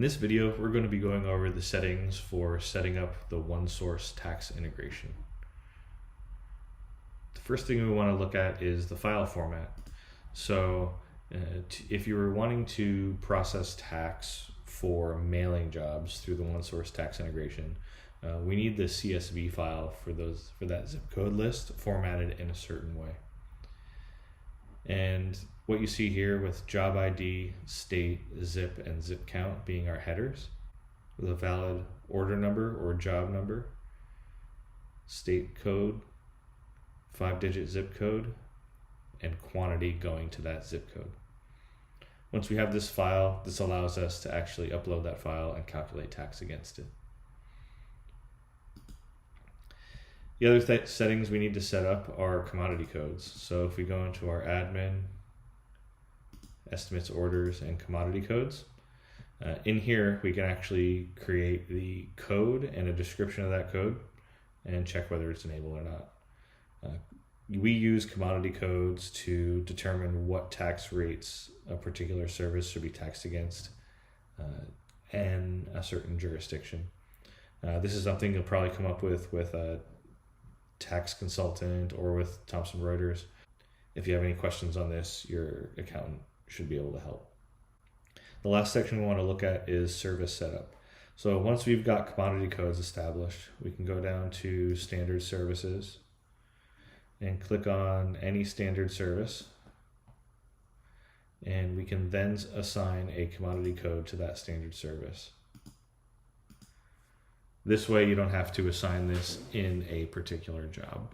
this video, we're going to be going over the settings for setting up the Onesource tax integration. The first thing we want to look at is the file format. So if you were wanting to process tax for mailing jobs through the Onesource tax integration, we need the CSV file for that zip code list formatted in a certain way. And what you see here with job ID, state, zip, and zip count being our headers, with a valid order number or job number, state code, 5-digit zip code, and quantity going to that zip code. Once we have this file, this allows us to actually upload that file and calculate tax against it. The other settings we need to set up are commodity codes. So if we go into our admin, estimates, orders, and commodity codes, in here we can actually create the code and a description of that code and check whether it's enabled or not. We use commodity codes to determine what tax rates a particular service should be taxed against in a certain jurisdiction. This is something you'll probably come up with a tax consultant or with Thomson Reuters. If you have any questions on this, your accountant should be able to help. The last section we want to look at is service setup. So once we've got commodity codes established, we can go down to standard services and click on any standard service, and we can then assign a commodity code to that standard service. This way you don't have to assign this in a particular job.